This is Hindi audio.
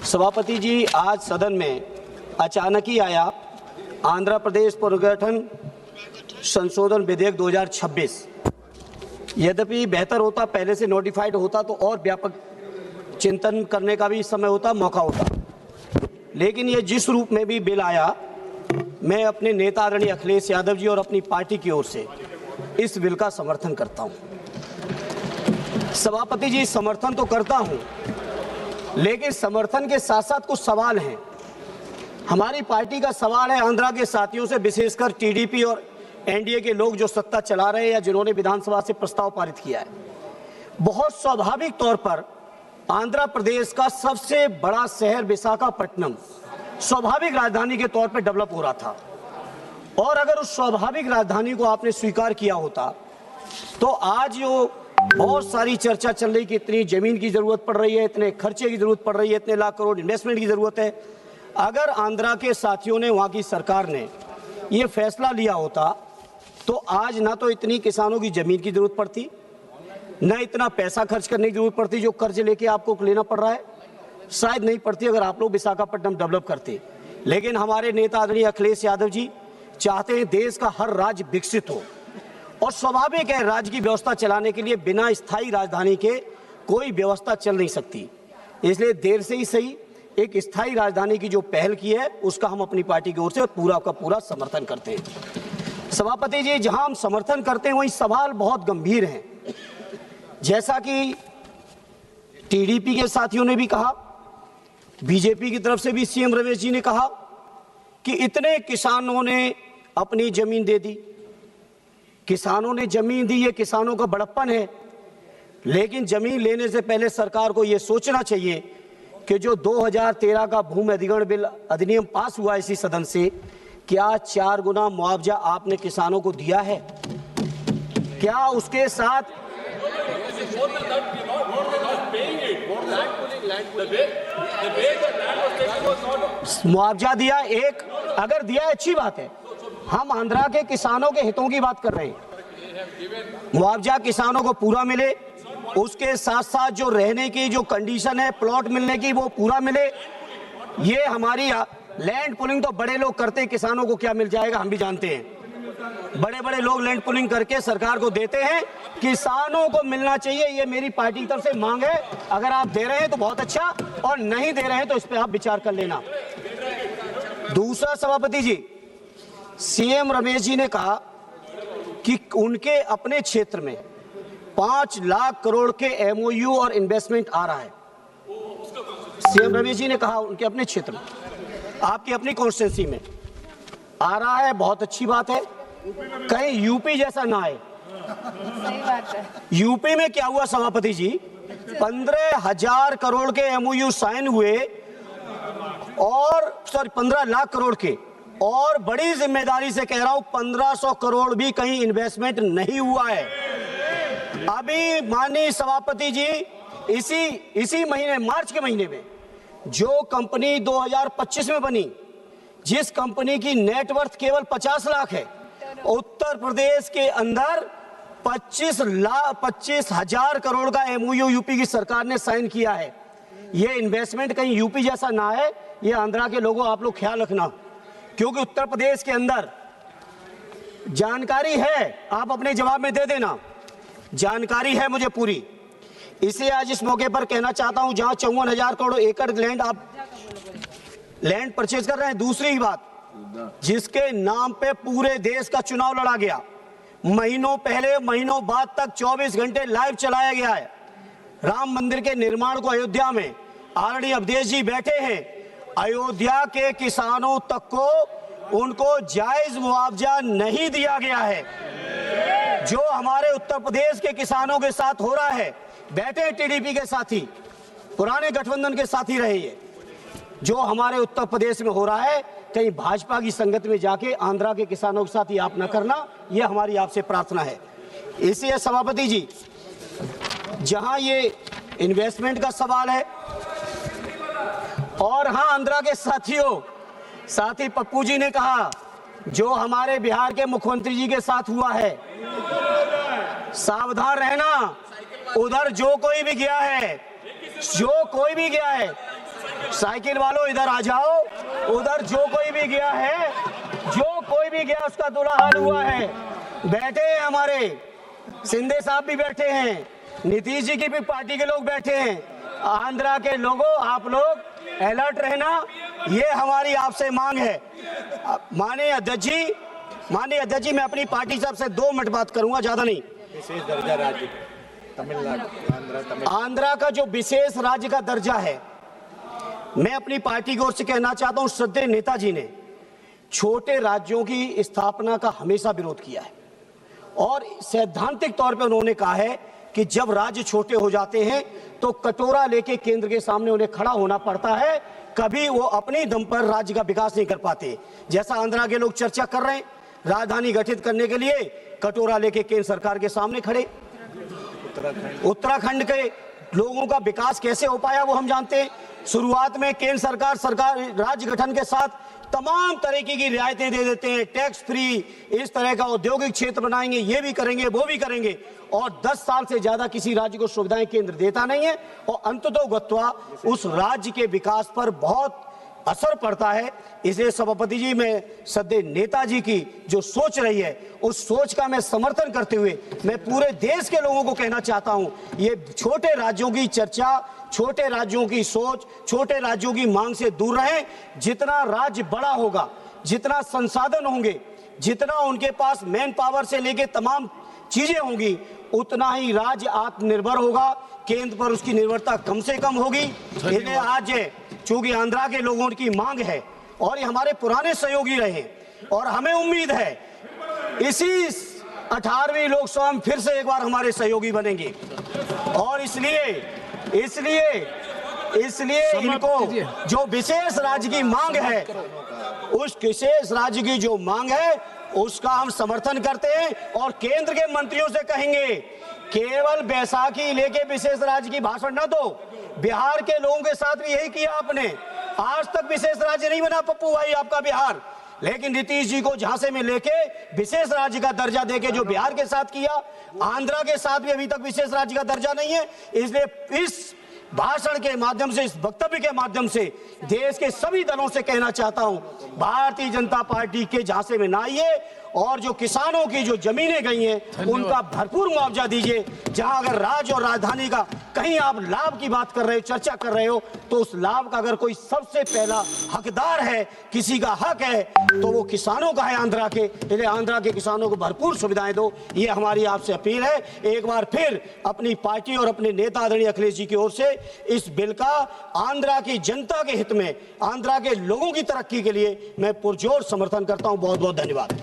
सभापति जी, आज सदन में अचानक ही आया आंध्र प्रदेश पुनर्गठन संशोधन विधेयक 2026। यद्यपि बेहतर होता, पहले से नोटिफाइड होता तो और व्यापक चिंतन करने का भी समय होता, मौका होता, लेकिन ये जिस रूप में भी बिल आया, मैं अपने नेता आदरणीय अखिलेश यादव जी और अपनी पार्टी की ओर से इस बिल का समर्थन करता हूं। सभापति जी, समर्थन तो करता हूं, लेकिन समर्थन के साथ साथ कुछ सवाल हैं। हमारी पार्टी का सवाल है आंध्रा के साथियों से, विशेषकर टीडीपी और एनडीए के लोग जो सत्ता चला रहे हैं या जिन्होंने विधानसभा से प्रस्ताव पारित किया है। बहुत स्वाभाविक तौर पर आंध्र प्रदेश का सबसे बड़ा शहर विशाखापट्टनम स्वाभाविक राजधानी के तौर पर डेवलप हो रहा था, और अगर उस स्वाभाविक राजधानी को आपने स्वीकार किया होता तो आज जो बहुत सारी चर्चा चल रही कि इतनी जमीन की जरूरत पड़ रही है, इतने खर्चे की जरूरत पड़ रही है, इतने लाख करोड़ इन्वेस्टमेंट की जरूरत है, अगर आंध्रा के साथियों ने, वहां की सरकार ने ये फैसला लिया होता तो आज ना तो इतनी किसानों की जमीन की जरूरत पड़ती, न इतना पैसा खर्च करने की जरूरत पड़ती जो कर्ज लेके आपको लेना पड़ रहा है, शायद नहीं पड़ती अगर आप लोग विशाखापट्टनम डेवलप करते। लेकिन हमारे नेता आदरणीय अखिलेश यादव जी चाहते हैं देश का हर राज्य विकसित हो, और स्वाभाविक है राज्य की व्यवस्था चलाने के लिए बिना स्थायी राजधानी के कोई व्यवस्था चल नहीं सकती। इसलिए देर से ही सही एक स्थायी राजधानी की जो पहल की है उसका हम अपनी पार्टी की ओर से पूरा का पूरा समर्थन करते हैं। सभापति जी, जहां हम समर्थन करते हैं वहीं सवाल बहुत गंभीर हैं। जैसा कि टीडीपी के साथियों ने भी कहा, बीजेपी की तरफ से भी सीएम रमेश जी ने कहा कि इतने किसानों ने अपनी जमीन दे दी, किसानों ने जमीन दी, ये किसानों का बड़प्पन है। लेकिन जमीन लेने से पहले सरकार को यह सोचना चाहिए कि जो 2013 का भूमि अधिग्रहण बिल अधिनियम पास हुआ इसी सदन से, क्या 4 गुना मुआवजा आपने किसानों को दिया है? क्या उसके साथ मुआवजा दिया? एक अगर दिया है अच्छी बात है, हम आंध्रा के किसानों के हितों की बात कर रहे हैं। मुआवजा किसानों को पूरा मिले, उसके साथ साथ जो रहने की जो कंडीशन है प्लॉट मिलने की वो पूरा मिले। ये हमारी लैंड पुलिंग तो बड़े लोग करते हैं, किसानों को क्या मिल जाएगा हम भी जानते हैं। बड़े बड़े लोग लैंड पुलिंग करके सरकार को देते हैं, किसानों को मिलना चाहिए, ये मेरी पार्टी की तरफ से मांग है। अगर आप दे रहे हैं तो बहुत अच्छा, और नहीं दे रहे हैं तो इस पर आप विचार कर लेना। दूसरा, सभापति जी, सीएम रमेश जी ने कहा कि उनके अपने क्षेत्र में 5 लाख करोड़ के एमओयू और इन्वेस्टमेंट आ रहा है। सीएम रमेश जी ने कहा उनके अपने क्षेत्र में, आपकी अपनी कॉन्स्टिट्यूंसी में आ रहा है, बहुत अच्छी बात है। कहीं यूपी जैसा ना आए। सही बात है। यूपी में क्या हुआ सभापति जी, 15,000 करोड़ के एमओयू साइन हुए, और 15 लाख करोड़ के, और बड़ी जिम्मेदारी से कह रहा हूं 1500 करोड़ भी कहीं इन्वेस्टमेंट नहीं हुआ है। अभी माननीय सभापति जी इसी महीने, मार्च के महीने में जो कंपनी 2025 में बनी, जिस कंपनी की नेटवर्थ केवल 50 लाख है, उत्तर प्रदेश के अंदर 25,000 करोड़ का एमओयू यूपी की सरकार ने साइन किया है। ये इन्वेस्टमेंट कहीं यूपी जैसा ना है, ये आंध्रा के लोगों आप लोग ख्याल रखना, क्योंकि उत्तर प्रदेश के अंदर जानकारी है, आप अपने जवाब में दे देना, जानकारी है मुझे पूरी। इसे आज इस मौके पर कहना चाहता हूं, जहां 54,000 करोड़ एकड़ लैंड आप लैंड परचेज कर रहे हैं। दूसरी बात, जिसके नाम पे पूरे देश का चुनाव लड़ा गया, महीनों पहले महीनों बाद तक 24 घंटे लाइव चलाया गया है, राम मंदिर के निर्माण को अयोध्या में आदरणीय अवधेश जी बैठे हैं, अयोध्या के किसानों तक को उनको जायज मुआवजा नहीं दिया गया है। जो हमारे उत्तर प्रदेश के किसानों के साथ हो रहा है, बैठे टीडीपी के साथी, पुराने गठबंधन के साथी रहे, ये जो हमारे उत्तर प्रदेश में हो रहा है, कहीं भाजपा की संगत में जाके आंध्रा के किसानों के साथ ये आप न करना, ये हमारी आपसे प्रार्थना है। इसलिए सभापति जी, जहां ये इन्वेस्टमेंट का सवाल है, और हाँ, आंध्रा के साथी पप्पू जी ने कहा जो हमारे बिहार के मुख्यमंत्री जी के साथ हुआ है, सावधान रहना। उधर जो कोई भी गया है साइकिल वालों इधर आ जाओ। उधर जो कोई भी गया उसका बुरा हाल हुआ है। बैठे हैं हमारे शिंदे साहब भी बैठे हैं, नीतीश जी की भी पार्टी के लोग बैठे हैं। आंध्रा के लोगों, आप लोग अलर्ट रहना, ये हमारी आपसे मांग है। माननीय अध्यक्ष जी, मैं अपनी पार्टी साहब से 2 मिनट बात करूंगा, ज्यादा नहीं। विशेष दर्जा राज्य तमिलनाडु, आंध्रा का जो विशेष राज्य का दर्जा है, मैं अपनी पार्टी की ओर से कहना चाहता हूं, श्रद्धेय नेताजी ने छोटे राज्यों की स्थापना का हमेशा विरोध किया है और सैद्धांतिक तौर पर उन्होंने कहा है कि जब राज्य छोटे हो जाते हैं तो कटोरा लेके केंद्र के सामने उन्हें खड़ा होना पड़ता है, कभी वो अपने दम पर राज्य का विकास नहीं कर पाते। जैसा आंध्रा के लोग चर्चा कर रहे हैं, राजधानी गठित करने के लिए कटोरा लेके केंद्र सरकार के सामने खड़े। उत्तराखंड के लोगों का विकास कैसे हो पाया वो हम जानते हैं। शुरुआत में केंद्र सरकार राज्य गठन के साथ तमाम तरीके की रियायतें दे देते हैं, टैक्स फ्री, इस तरह का औद्योगिक क्षेत्र बनाएंगे, ये भी करेंगे वो भी करेंगे, और 10 साल से ज्यादा किसी राज्य को सुविधाएं केंद्र देता नहीं है और अंततोगत्वा उस राज्य के विकास पर बहुत असर पड़ता है। इसलिए सभापति जी, मैं श्रद्धेय नेताजी की जो सोच रही है उस सोच का मैं समर्थन करते हुए मैं पूरे देश के लोगों को कहना चाहता हूं, ये छोटे राज्यों की चर्चा, छोटे राज्यों की सोच, छोटे राज्यों की मांग से दूर रहें। जितना राज्य बड़ा होगा, जितना संसाधन होंगे, जितना उनके पास मैन पावर से लेके तमाम चीजें होंगी, उतना ही राज्य आत्मनिर्भर होगा, केंद्र पर उसकी निर्भरता कम से कम होगी। इसलिए आज चूंकि आंध्रा के लोगों की मांग है और ये हमारे पुराने सहयोगी रहे और हमें उम्मीद है इसी 18वीं लोकसभा में फिर से एक बार हमारे सहयोगी बनेंगे और इसलिए इनको जो विशेष राज्य की मांग है, उस विशेष राज्य की जो मांग है उसका हम समर्थन करते हैं और केंद्र के मंत्रियों से कहेंगे, केवल बैसाखी लेके विशेष राज्य की भाषण न दो। बिहार के लोगों के साथ भी यही किया आपने, आज तक विशेष राज्य नहीं बना पप्पू भाई आपका बिहार, लेकिन नीतीश जी को झांसे में लेके विशेष राज्य का दर्जा देके जो बिहार के साथ किया, आंध्रा के साथ भी अभी तक विशेष राज्य का दर्जा नहीं है। इसलिए इस भाषण के माध्यम से, इस वक्तव्य के माध्यम से देश के सभी दलों से कहना चाहता हूं, भारतीय जनता पार्टी के झांसे में ना आइए और जो किसानों की जो जमीनें गई हैं उनका भरपूर मुआवजा दीजिए। जहां अगर राज्य और राजधानी का कहीं आप लाभ की बात कर रहे हो, चर्चा कर रहे हो, तो उस लाभ का अगर कोई सबसे पहला हकदार है, किसी का हक है, तो वो किसानों का है, आंध्रा के। इसलिए आंध्रा के किसानों को भरपूर सुविधाएं दो, ये हमारी आपसे अपील है। एक बार फिर अपनी पार्टी और अपने नेता आदरणीय अखिलेश जी की ओर से इस बिल का आंध्रा की जनता के हित में, आंध्रा के लोगों की तरक्की के लिए मैं पुरजोर समर्थन करता हूं। बहुत बहुत धन्यवाद।